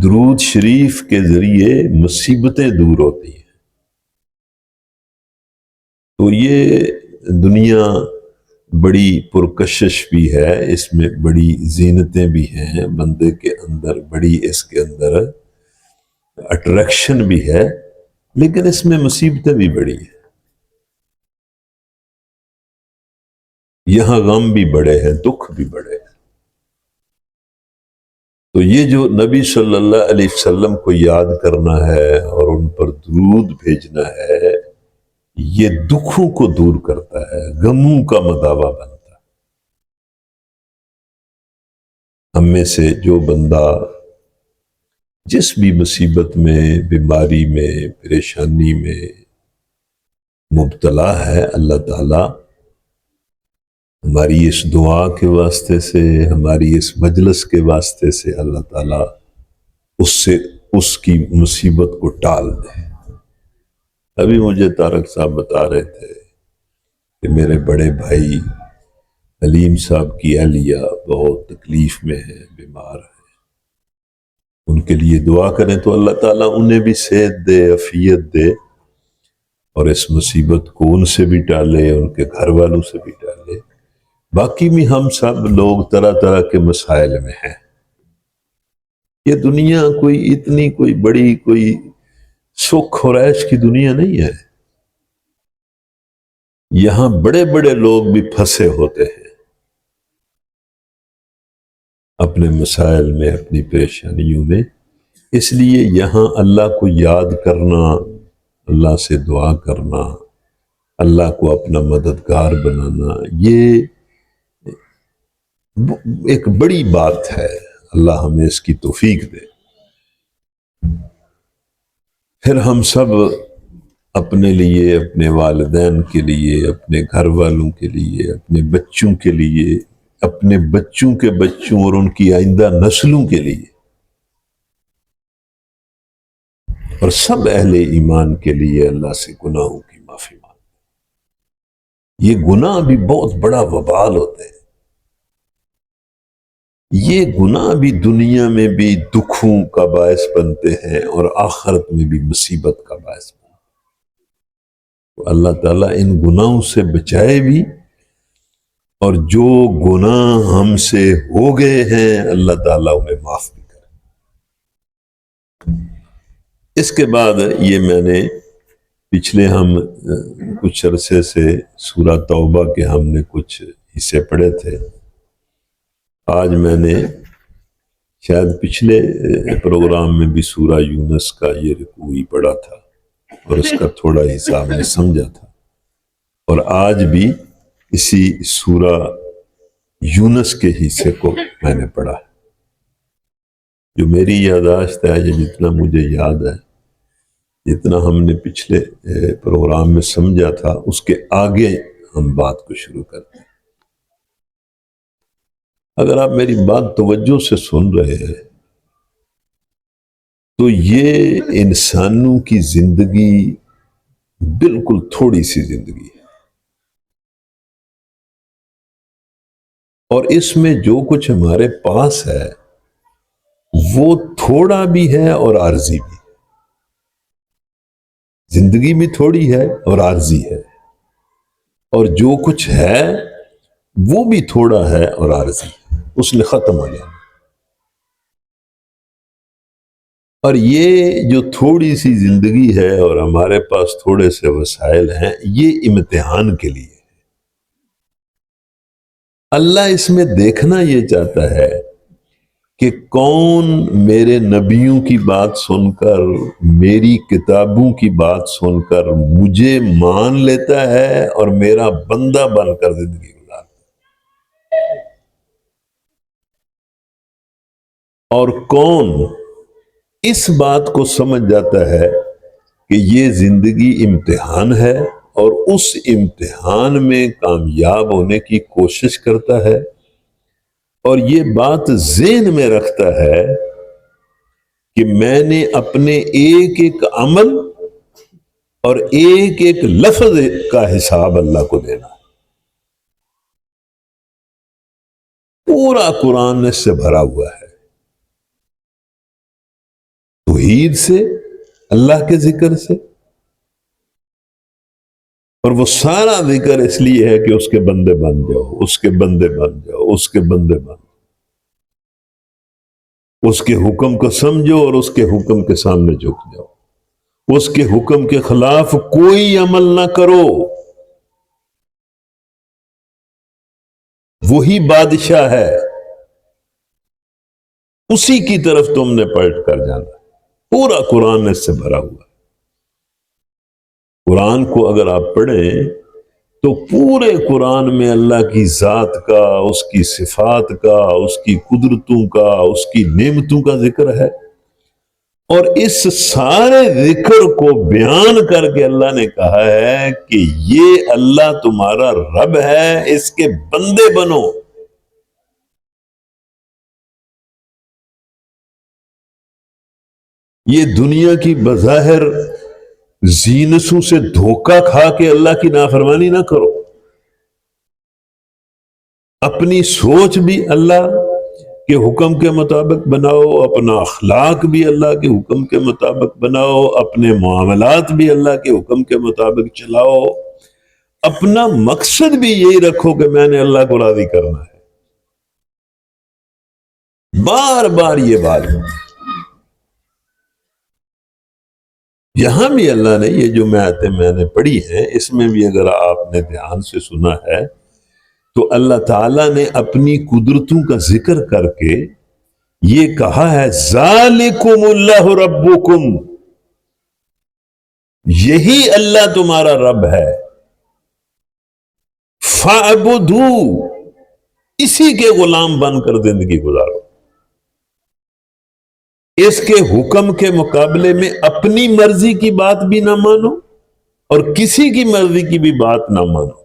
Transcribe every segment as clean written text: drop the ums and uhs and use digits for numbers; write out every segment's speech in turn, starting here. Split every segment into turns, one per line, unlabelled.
درود شریف کے ذریعے مصیبتیں دور ہوتی ہیں. تو یہ دنیا بڑی پرکشش بھی ہے، اس میں بڑی زینتیں بھی ہیں، بندے کے اندر بڑی اس کے اندر اٹریکشن بھی ہے، لیکن اس میں مصیبتیں بھی بڑی ہیں. یہاں غم بھی بڑے ہیں، دکھ بھی بڑے ہیں. تو یہ جو نبی صلی اللہ علیہ وسلم کو یاد کرنا ہے اور ان پر درود بھیجنا ہے، یہ دکھوں کو دور کرتا ہے، غموں کا مداوا بنتا ہے. ہم میں سے جو بندہ جس بھی مصیبت میں، بیماری میں، پریشانی میں مبتلا ہے، اللہ تعالی ہماری اس دعا کے واسطے سے، ہماری اس مجلس کے واسطے سے اللہ تعالی اس کی مصیبت کو ٹال دے. ابھی مجھے طارق صاحب بتا رہے تھے کہ میرے بڑے بھائی حلیم صاحب کی اہلیہ بہت تکلیف میں ہے، بیمار ہے. ان کے لیے دعا کریں تو اللہ تعالیٰ انہیں بھی صحت دے، عافیت دے، اور اس مصیبت کو ان سے بھی ٹالے، ان کے گھر والوں سے بھی ٹالے. باقی بھی ہم سب لوگ طرح طرح کے مسائل میں ہیں. یہ دنیا کوئی اتنی کوئی بڑی کوئی سکھ اور عیش کی دنیا نہیں ہے. یہاں بڑے بڑے لوگ بھی پھنسے ہوتے ہیں اپنے مسائل میں، اپنی پریشانیوں میں. اس لیے یہاں اللہ کو یاد کرنا، اللہ سے دعا کرنا، اللہ کو اپنا مددگار بنانا، یہ ایک بڑی بات ہے. اللہ ہمیں اس کی توفیق دے. پھر ہم سب اپنے لیے، اپنے والدین کے لیے، اپنے گھر والوں کے لیے، اپنے بچوں کے لیے، اپنے بچوں کے بچوں اور ان کی آئندہ نسلوں کے لیے، اور سب اہل ایمان کے لیے اللہ سے گناہوں کی معافی مانگ. یہ گناہ بھی بہت بڑا وبال ہوتے ہیں. یہ گناہ بھی دنیا میں بھی دکھوں کا باعث بنتے ہیں اور آخرت میں بھی مصیبت کا باعث بنتے ہیں. تو اللہ تعالیٰ ان گناہوں سے بچائے بھی، اور جو گناہ ہم سے ہو گئے ہیں اللہ تعالیٰ انہیں معاف بھی کرے. اس کے بعد یہ میں نے پچھلے ہم کچھ عرصے سے سورہ توبہ کے ہم نے کچھ حصے پڑھے تھے. آج میں نے شاید پچھلے پروگرام میں بھی سورہ یونس کا یہ رکوع ہی پڑھا تھا اور اس کا تھوڑا حصہ میں نے سمجھا تھا، اور آج بھی اسی سورہ یونس کے حصے کو میں نے پڑھا ہے. جو میری یادداشت ہے، یہ جتنا مجھے یاد ہے، جتنا ہم نے پچھلے پروگرام میں سمجھا تھا، اس کے آگے ہم بات کو شروع کرتے ہیں. اگر آپ میری بات توجہ سے سن رہے ہیں تو یہ انسانوں کی زندگی بالکل تھوڑی سی زندگی ہے، اور اس میں جو کچھ ہمارے پاس ہے وہ تھوڑا بھی ہے اور عارضی بھی. زندگی بھی تھوڑی ہے اور عارضی ہے، اور جو کچھ ہے وہ بھی تھوڑا ہے اور عارضی ہے، اس نے ختم ہو جانا. اور یہ جو تھوڑی سی زندگی ہے اور ہمارے پاس تھوڑے سے وسائل ہیں، یہ امتحان کے لیے. اللہ اس میں دیکھنا یہ چاہتا ہے کہ کون میرے نبیوں کی بات سن کر، میری کتابوں کی بات سن کر مجھے مان لیتا ہے اور میرا بندہ بن کر زندگی گزارتا ہے، اور کون اس بات کو سمجھ جاتا ہے کہ یہ زندگی امتحان ہے اور اس امتحان میں کامیاب ہونے کی کوشش کرتا ہے، اور یہ بات ذہن میں رکھتا ہے کہ میں نے اپنے ایک ایک عمل اور ایک ایک لفظ کا حساب اللہ کو دینا. پورا قرآن اس سے بھرا ہوا ہے. توحید سے، اللہ کے ذکر سے، اور وہ سارا ذکر اس لیے ہے کہ اس کے بندے بن جاؤ، اس کے بندے بن جاؤ، اس کے بندے بن جاؤ، اس کے حکم کو سمجھو اور اس کے حکم کے سامنے جھک جاؤ، اس کے حکم کے خلاف کوئی عمل نہ کرو، وہی بادشاہ ہے، اسی کی طرف تم نے پلٹ کر جانا۔ پورا قرآن اس سے بھرا ہوا ہے۔ قرآن کو اگر آپ پڑھیں تو پورے قرآن میں اللہ کی ذات کا، اس کی صفات کا، اس کی قدرتوں کا، اس کی نعمتوں کا ذکر ہے، اور اس سارے ذکر کو بیان کر کے اللہ نے کہا ہے کہ یہ اللہ تمہارا رب ہے، اس کے بندے بنو۔ یہ دنیا کی بظاہر زینسوں سے دھوکہ کھا کے اللہ کی نافرمانی نہ کرو، اپنی سوچ بھی اللہ کے حکم کے مطابق بناؤ، اپنا اخلاق بھی اللہ کے حکم کے مطابق بناؤ، اپنے معاملات بھی اللہ کے حکم کے مطابق چلاؤ، اپنا مقصد بھی یہی رکھو کہ میں نے اللہ کو راضی کرنا ہے۔ بار بار یہ بات، یہاں بھی اللہ نے یہ جو میں نے پڑھی ہیں، اس میں بھی اگر آپ نے دھیان سے سنا ہے تو اللہ تعالیٰ نے اپنی قدرتوں کا ذکر کر کے یہ کہا ہے ذالکم اللہ ربکم، یہی اللہ تمہارا رب ہے، فاعبدو، اسی کے غلام بن کر زندگی گزارو، اس کے حکم کے مقابلے میں اپنی مرضی کی بات بھی نہ مانو اور کسی کی مرضی کی بھی بات نہ مانو،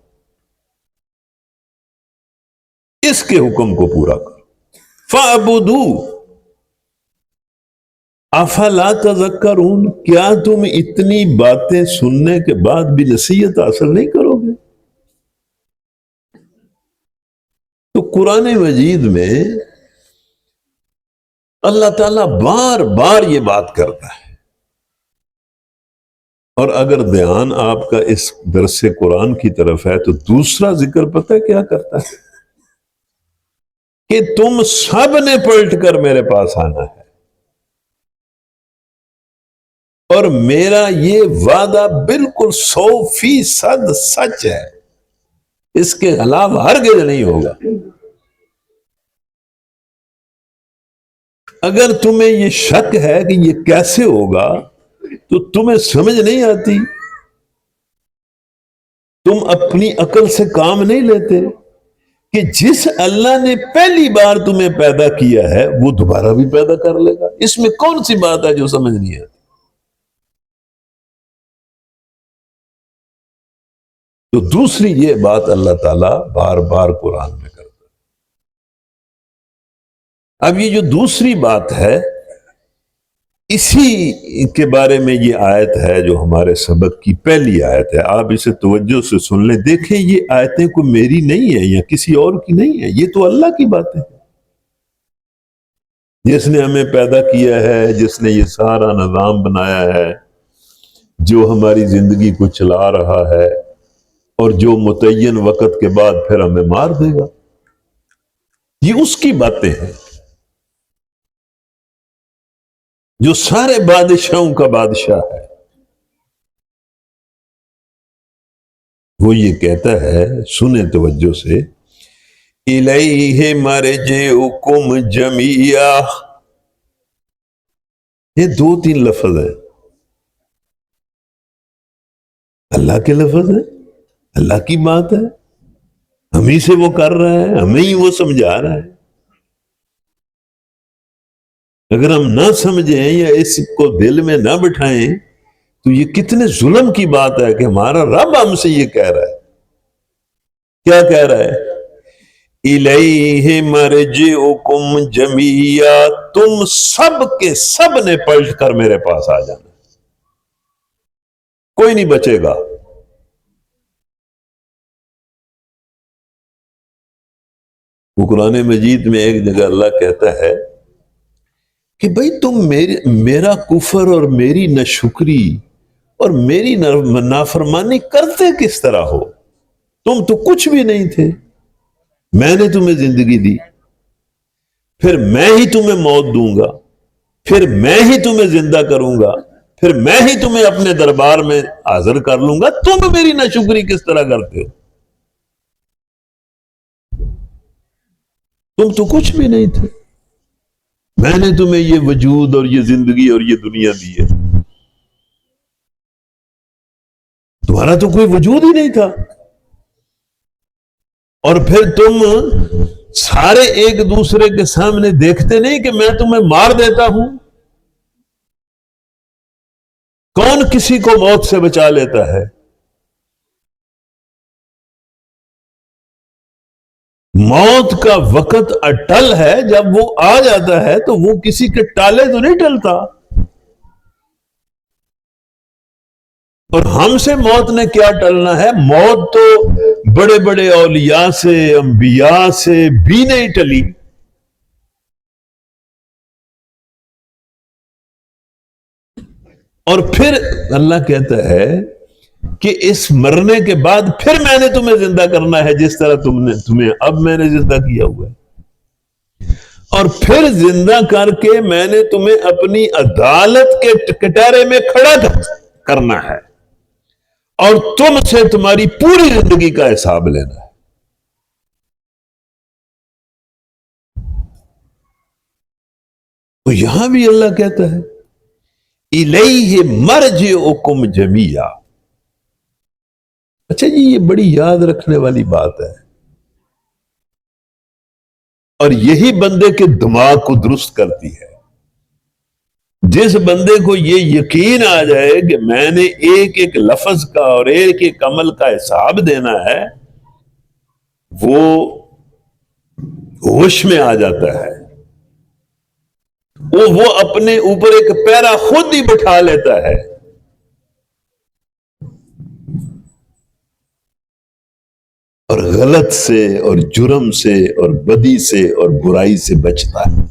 اس کے حکم کو پورا کرو۔ فاعبدو افلا تذکرون، کیا تم اتنی باتیں سننے کے بعد بھی نصیحت حاصل نہیں کرو گے؟ تو قرآن مجید میں اللہ تعالیٰ بار بار یہ بات کرتا ہے، اور اگر دھیان آپ کا اس درس قرآن کی طرف ہے تو دوسرا ذکر پتہ ہے کیا کرتا ہے؟ کہ تم سب نے پلٹ کر میرے پاس آنا ہے، اور میرا یہ وعدہ بالکل 100% سچ ہے، اس کے خلاف ہرگز نہیں ہوگا۔ اگر تمہیں یہ شک ہے کہ یہ کیسے ہوگا تو تمہیں سمجھ نہیں آتی، تم اپنی عقل سے کام نہیں لیتے کہ جس اللہ نے پہلی بار تمہیں پیدا کیا ہے وہ دوبارہ بھی پیدا کر لے گا۔ اس میں کون سی بات ہے جو سمجھ نہیں آتی؟ تو دوسری یہ بات اللہ تعالیٰ بار بار قرآن میں کرتا ہے۔ اب یہ جو دوسری بات ہے، اسی کے بارے میں یہ آیت ہے جو ہمارے سبق کی پہلی آیت ہے، آپ اسے توجہ سے سن لیں۔ دیکھیں یہ آیتیں کوئی میری نہیں ہیں یا کسی اور کی نہیں ہیں، یہ تو اللہ کی باتیں ہیں، جس نے ہمیں پیدا کیا ہے، جس نے یہ سارا نظام بنایا ہے، جو ہماری زندگی کو چلا رہا ہے، اور جو متعین وقت کے بعد پھر ہمیں مار دے گا، یہ اس کی باتیں ہیں، جو سارے بادشاہوں کا بادشاہ ہے۔ وہ یہ کہتا ہے، سنیں توجہ سے، الیہ مرجعکم جمیعا، یہ 2-3 لفظ ہیں، اللہ کے لفظ ہیں، اللہ کی بات ہے، ہمیں سے وہ کر رہا ہے، ہمیں ہی وہ سمجھا رہا ہے۔ اگر ہم نہ سمجھیں یا اس کو دل میں نہ بٹھائیں تو یہ کتنے ظلم کی بات ہے کہ ہمارا رب ہم سے یہ کہہ رہا ہے۔ کیا کہہ رہا ہے؟ الیہ مرجعکم جمیعا، تم سب کے سب نے پلٹ کر میرے پاس آ جانا، کوئی نہیں بچے گا۔ وہ قرآن مجید میں ایک جگہ اللہ کہتا ہے کہ بھئی تم میرا کفر اور میری ناشکری اور میری نافرمانی کرتے کس طرح ہو؟ تم تو کچھ بھی نہیں تھے، میں نے تمہیں زندگی دی، پھر میں ہی تمہیں موت دوں گا، پھر میں ہی تمہیں زندہ کروں گا، پھر میں ہی تمہیں اپنے دربار میں حاضر کر لوں گا، تم میری ناشکری کس طرح کرتے ہو؟ تم تو کچھ بھی نہیں تھے، میں نے تمہیں یہ وجود اور یہ زندگی اور یہ دنیا دی ہے، تمہارا تو کوئی وجود ہی نہیں تھا، اور پھر تم سارے ایک دوسرے کے سامنے دیکھتے نہیں کہ میں تمہیں مار دیتا ہوں؟ کون کسی کو موت سے بچا لیتا ہے؟ موت کا وقت اٹل ہے، جب وہ آ جاتا ہے تو وہ کسی کے ٹالے تو نہیں ٹلتا، اور ہم سے موت نے کیا ٹلنا ہے؟ موت تو بڑے بڑے اولیاء سے، انبیاء سے بھی نہیں ٹلی۔ اور پھر اللہ کہتا ہے کہ اس مرنے کے بعد پھر میں نے تمہیں زندہ کرنا ہے، جس طرح تمہیں اب میں نے زندہ کیا ہوا ہے، اور پھر زندہ کر کے میں نے تمہیں اپنی عدالت کے کٹہرے میں کھڑا کرنا ہے، اور تم سے تمہاری پوری زندگی کا حساب لینا ہے۔ تو یہاں بھی اللہ کہتا ہے الیہ مرجعکم جمیعا۔ اچھا جی، یہ بڑی یاد رکھنے والی بات ہے، اور یہی بندے کے دماغ کو درست کرتی ہے۔ جس بندے کو یہ یقین آ جائے کہ میں نے ایک ایک لفظ کا اور ایک ایک عمل کا حساب دینا ہے، وہ ہوش میں آ جاتا ہے، وہ اپنے اوپر ایک پیرا خود ہی بٹھا لیتا ہے، اور غلط سے اور جرم سے اور بدی سے اور برائی سے بچتا ہے۔